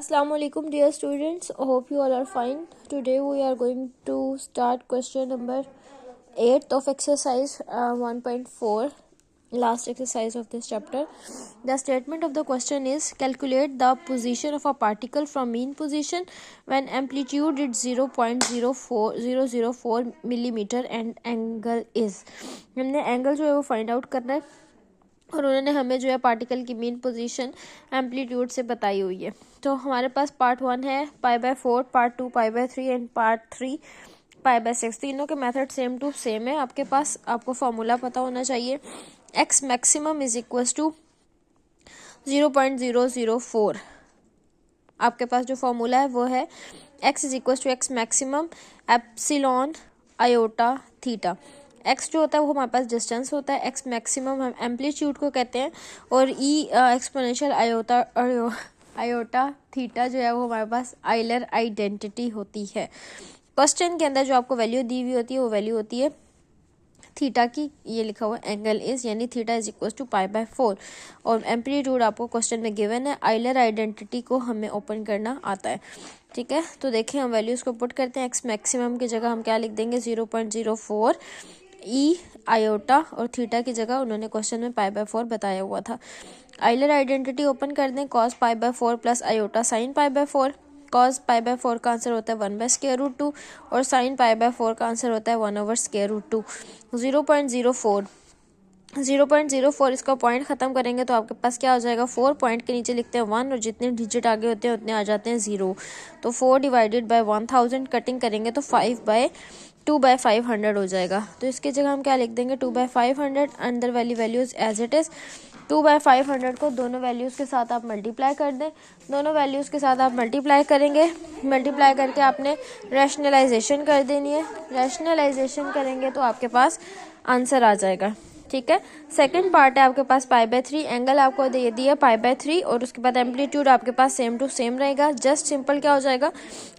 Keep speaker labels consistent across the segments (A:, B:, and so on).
A: Assalamualaikum dear students, hope you all are fine. Today we are going to start question number 8 of exercise 1.4, last exercise of this chapter. The statement of the question is, calculate the position of a particle from mean position when amplitude is 0.04004 millimeter and angle is. हमने angle जो है वो find out करना है और उन्होंने हमें जो है पार्टिकल की मीन पोजीशन एम्पलीट्यूड से बताई हुई है। तो हमारे पास पार्ट 1 है π/4, पार्ट 2 π/3 एंड पार्ट 3 π/6। तीनों के मेथड सेम टू सेम है। आपके पास आपको फॉर्मूला पता होना चाहिए। x maximum is equal to 0.004। आपके पास जो फॉर्मूला है वो है x is equal to x maximum epsilon iota theta. x जो होता है वो हमारे पास डिस्टेंस होता है, x मैक्सिमम हम एम्पलीट्यूड को कहते हैं और e एक्सपोनेंशियल आयोटा थीटा जो है वो हमारे पास आइलर आइडेंटिटी होती है। क्वेश्चन के अंदर जो आपको वैल्यू दी हुई होती है वो वैल्यू होती है थीटा की, ये लिखा हुआ एंगल इज, यानी थीटा इज इक्वल टू π/4 और एम्पलीट्यूड आपको क्वेश्चन में गिवन है। आइलर आइडेंटिटी को हमें ओपन करना आता है। ठीक है, तो देखिए हम वैल्यूज को पुट करते हैं। एक्स मैक्सिमम की जगह हम क्या लिख देंगे 0.04 ई आयोटा और थीटा की जगह उन्होंने क्वेश्चन में π/4 बताया हुआ था। आइलर आइडेंटिटी ओपन कर दें। cos π/4 plus iota sine π/4। cos π/4 का आंसर होता है 1/√2 और साइन π/4 का आंसर होता है 1/√2। 0.04 इसका पॉइंट खत्म करेंगे तो आपके पास क्या हो जाएगा, 4 पॉइंट के नीचे लिखते हैं 1 और जितने डिजिट आगे होते हैं उतने आ जाते हैं 0। तो 4 डिवाइडेड बाय 1000 कटिंग करेंगे तो 2/500 हो जाएगा। तो इसकी जगह हम क्या लिख देंगे 2/500। अंदर वाली वैल्यूज एज इट इज 2/500 को दोनों वैल्यूज के साथ आप मल्टीप्लाई कर दें। दोनों वैल्यूज के साथ आप मल्टीप्लाई करेंगे, मल्टीप्लाई करके आपने रैशनलाइजेशन कर देनी है। रैशनलाइजेशन करेंगे तो आपके पास आंसर आ जाएगा। ठीक है, सेकंड पार्ट है आपके पास π/3, एंगल आपको दे दिया π/3 और उसके बाद एम्पलीट्यूड आपके पास सेम टू सेम रहेगा। जस्ट सिंपल क्या हो जाएगा,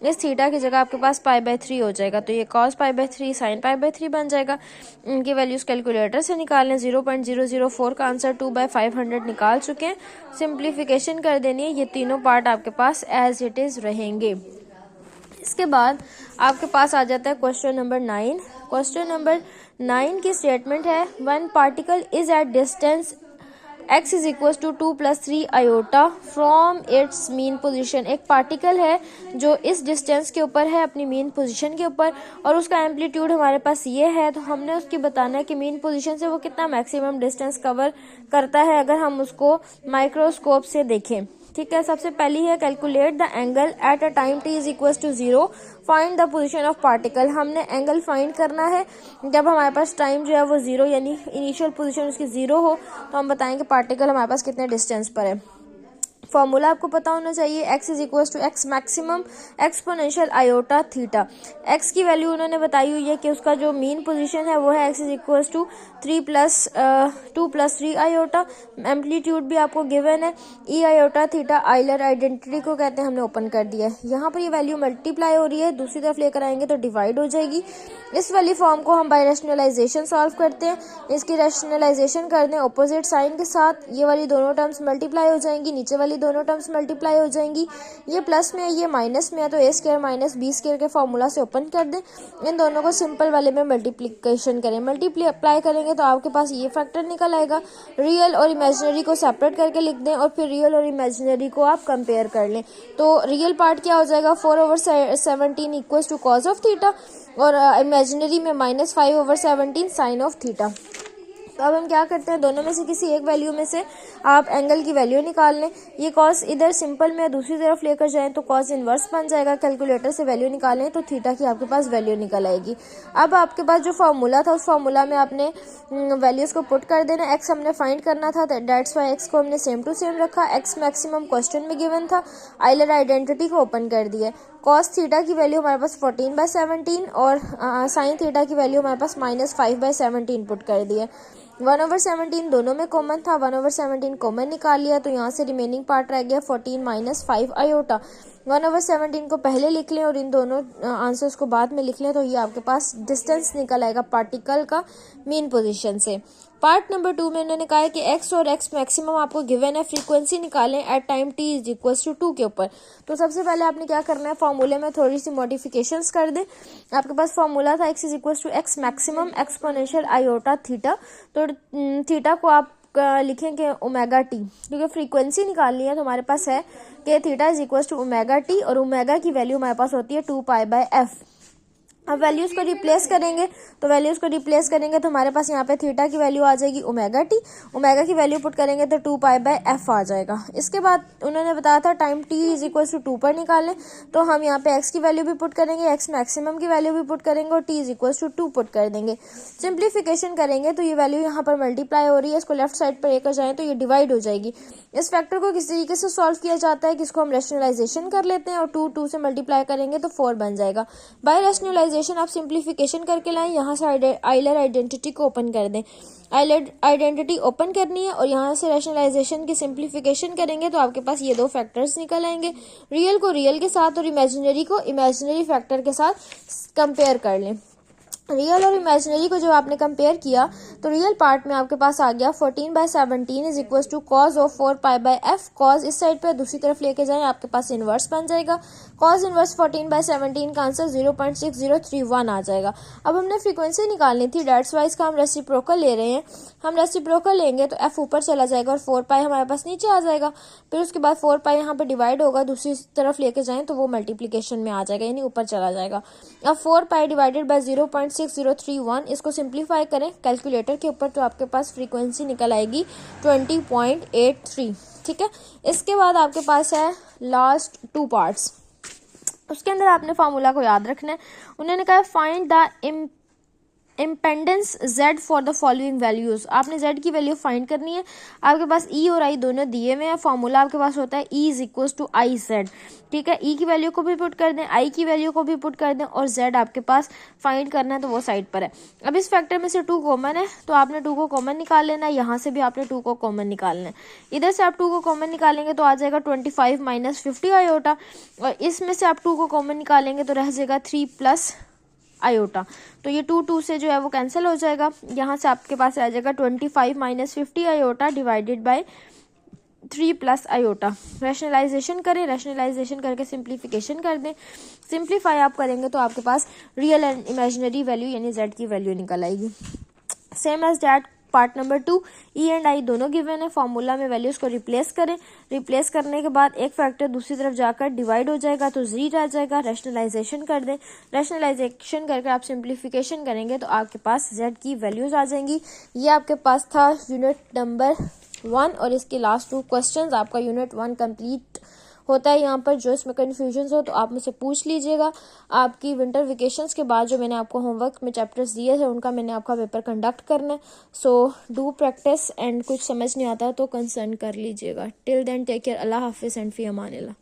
A: इस थीटा की जगह आपके पास π/3 हो जाएगा तो ये cos π/3 sin π/3 बन जाएगा। इनकी वैल्यूज कैलकुलेटर से निकाल लें। 0.004 का आंसर 2/500 निकाल चुके हैं। सिंप्लीफिकेशन कर देनी है। ये तीनों पार्ट आपके पास एज इट इज रहेंगे। इसके बाद आपके पास आ जाता है क्वेश्चन नंबर 9। क्वेश्चन नंबर 9 की स्टेटमेंट है, one particle is at distance x is equal to 2 + 3 iota from its mean position. एक पार्टिकल है जो इस डिस्टेंस के ऊपर है, अपनी मीन पोजीशन के ऊपर, और उसका एम्पलीट्यूड हमारे पास ये है। तो हमने उसकी बताना है कि मीन पोजीशन से वो कितना मैक्सिमम डिस्टेंस कवर करता है अगर हम उसको माइक्रोस्कोप से देखें। ठीक है, सबसे पहली है calculate the angle at a time t is equal to 0, find the position of particle. हमने एंगल फाइंड करना है जब हमारे पास टाइम जो है वो 0 यानी इनिशियल पोजीशन उसकी 0 हो, तो हम बताएंगे पार्टिकल हमारे पास कितने डिस्टेंस पर है। फॉर्मूला आपको पता होना चाहिए, x is equal to x maximum exponential iota theta. x की वैल्यू उन्होंने बताई हुई है कि उसका जो मीन पोजीशन है वो है x is equal to 2 + 3 iota. Amplitude भी आपको गिवन है, e iota theta Euler identity को कहते हैं, हमने ओपन कर दिया है। यहाँ पर ये वैल्यू मल्टीप्लाई हो रही है, दूसरी तरफ लेकर आएंगे तो डिवाइड हो जाएगी। इस वाली फॉर्म को हम बाय रैशनलाइजेशन सॉल्व करते हैं। इसकी रैशनलाइजेशन कर दें ऑपोजिट साइन के साथ, ये वाली दोनों टर्म्स मल्टीप्लाई हो जाएंगी, नीचे वाली दोनों टर्म्स मल्टीप्लाई हो जाएंगी। ये प्लस में है, ये माइनस में है, तो a² - b² के फॉर्मूला से ओपन कर दें। इन दोनों को सिंपल वाले में मल्टीप्लिकेशन करें। मल्टीप्लाई करेंगे तो आपके पास ये फैक्टर निकल आएगा। रियल और इमेजिनरी को सेपरेट करके लिख दें और फिर रियल और इमेजिनरी को आप कंपेयर कर लें। तो रियल पार्ट क्या हो जाएगा 4/17 equal to cos of theta और इमेजिनरी में -5/17 साइन ऑफ थीटा। तो अब हम क्या करते हैं, दोनों में से किसी एक वैल्यू में से आप एंगल की वैल्यू निकाल लें। ये कॉस इधर सिंपल में दूसरी तरफ लेकर जाएं तो कॉस इनवर्स बन जाएगा। कैलकुलेटर से वैल्यू निकालें तो थीटा की आपके पास वैल्यू निकल आएगी। अब आपके पास जो फार्मूला था उस फार्मूला में आपने वैल्यूज को पुट कर देना। एक्स हमने फाइंड करना था, दैट्स वाई एक्स को हमने सेम टू सेम रखा। एक्स मैक्सिमम क्वेश्चन में गिवन था, आइलर आइडेंटिटी को ओपन कर दिया। कॉस थीटा की वैल्यू हमारे पास 14/17 और साइन थीटा की वैल्यू हमारे पास -5/17 पुट कर दिया। 1/17 दोनों में कॉमन था, 1/17 कॉमन निकाल लिया तो यहाँ से रिमेनिंग पार्ट रह गया 14 - 5 आयोटा। 1/17 को पहले लिख लें और इन दोनों आंसर्स को बाद में लिख लें, तो ये आपके पास डिस्टेंस निकल आएगा पार्टिकल का मीन पोजीशन से। पार्ट नंबर 2 में उन्होंने कहा है कि x और x मैक्सिमम आपको गिवन है, फ्रीक्वेंसी निकालें at time t is equal to 2 के ऊपर। तो सबसे पहले आपने क्या करना है, फॉर्मूले में थोड़ी सी मॉडिफिकेशंस कर दें। आपके पास फॉर्मूला था x is equal to x maximum exponential iota theta, तो थीटा को आप लिखें कि ओमेगा टी, क्योंकि फ्रीक्वेंसी निकालनी है तो हमारे पास है कि theta is equal to omega t, और ओमेगा की वैल्यू हमारे पास होती है 2π/f। अब वैल्यूज को रिप्लेस करेंगे, तो वैल्यूज को रिप्लेस करेंगे तो हमारे पास यहाँ पे थीटा की वैल्यू आ जाएगी ओमेगा टी, ओमेगा की वैल्यू पुट करेंगे तो 2π/f आ जाएगा। इसके बाद उन्होंने बताया था time t is equal to 2 पर निकालें, तो हम यहाँ पे x की वैल्यू भी पुट करेंगे, x मैक्सिमम की वैल्यू भी पुट करेंगे और t is equal to 2 put कर देंगे। सिंप्लीफिकेशन करेंगे तो ये वैल्यू यहाँ पर मल्टीप्लाई हो रही है, इसको लेफ्ट साइड पर लेकर जाएं तो ये डिवाइड हो जाएगी। इस फैक्टर को किस तरीके से सॉल्व किया जाता है, किसको हम रेशनलाइजेशन कर लेते हैं और 2 से मल्टीप्लाई करेंगे तो 4 बन जाएगा। बाय रेशनलाइजेशन आप सिंप्लीफिकेशन करके लाएं, यहाँ से आइलर आइडेंटिटी को ओपन कर दें। आइलर आइडेंटिटी ओपन करनी है और यहाँ से रेशनलाइजेशन की सिंप्लीफिकेशन करेंगे तो आपके पास ये दो फैक्टर्स निकल आएंगे। रियल को रियल के साथ और इमेजिनरी को इमेजिनरी फैक्टर के साथ कंपेयर कर लें। रियल और इमेजिनरी को जब आपने कंपेयर किया तो रियल पार्ट में आपके पास आ गया 14/17 is equal to cos of 4π/f। Cos इस साइड पे दूसरी तरफ लेके जाएं, आपके पास इनवर्स बन जाएगा। कॉज इनवर्स 14/17 का आंसर 0.6031 आ जाएगा। अब हमने फ्रीक्वेंसी निकालनी थी, डेट्स वाइज का हम रेसिप्रोकल ले रहे हैं। हम रेसिप्रोकल लेंगे तो f ऊपर चला जाएगा और 4π हमारे पास नीचे आ जाएगा। फिर उसके बाद 4π यहाँ पे डिवाइड होगा, दूसरी तरफ लेके जाएं तो वो मल्टीप्लीकेशन में आ जाएगा, यानी ऊपर चला जाएगा। अब 4π डिवाइडेड बाय 0.6031, इसको सिंप्लीफाई करें कैलकुलेटर के ऊपर तो आपके पास फ्रीक्वेंसी निकल आएगी 20.83। ठीक है, इसके बाद आपके पास है लास्ट 2 पार्ट्स, उसके अंदर आपने फार्मूला को याद रखना है। उन्होंने कहा find the impedance z for the following values. आपने z की वैल्यू फाइंड करनी है। आपके पास e और i दोनों दिए हुए हैं। फॉर्मूला आपके पास होता है e is equal to i z. ठीक है, e की वैल्यू को भी पुट कर दें, i की वैल्यू को भी पुट कर दें और z आपके पास फाइंड करना है तो वो साइड पर है। अब इस फैक्टर में से 2 कॉमन है तो आपने 2 को कॉमन निकाल लेना है, यहाँ से भी आपने 2 को कॉमन निकालना है। इधर से आप 2 को कॉमन निकालेंगे तो आ जाएगा 25 - 50 आयोटा, और इसमें से आप 2 को कॉमन निकालेंगे तो रह जाएगा 3 + आयोटा। तो ये 2 से जो है वो कैंसिल हो जाएगा। यहाँ से आपके पास आ जाएगा 25 - 50 iota divided by 3 + iota. Rationalisation करें, रैशनलाइजेशन करके सिंप्लीफिकेशन कर दें। सिंप्लीफाई आप करेंगे तो आपके पास रियल एंड इमेजिनरी वैल्यू यानी z की वैल्यू निकल आएगी। Same as that part number 2, e and i दोनों गिवन है। फॉर्मूला में वैल्यूज को रिप्लेस करें, रिप्लेस करने के बाद एक फैक्टर दूसरी तरफ जाकर डिवाइड हो जाएगा तो 0 आ जाएगा। रैशनलाइजेशन कर दें, रैशनलाइजेशन करके आप सिंप्लीफिकेशन करेंगे तो आपके पास z की वैल्यूज आ जाएंगी। ये आपके पास था यूनिट नंबर 1 और इसके लास्ट 2 क्वेश्चंस। आपका यूनिट 1 कंप्लीट होता है। यहाँ पर जो इसमें कन्फ्यूजन हो तो आप मुझसे पूछ लीजिएगा। आपकी विंटर वेकेशंस के बाद जो मैंने आपको होमवर्क में चैप्टर्स दिए थे उनका मैंने आपका पेपर कंडक्ट करना है। सो डू प्रैक्टिस एंड कुछ समझ नहीं आता तो कंसर्न कर लीजिएगा। टिल देन टेक केयर, अल्लाह हाफिज़ एंड फी अमानिल्लाह।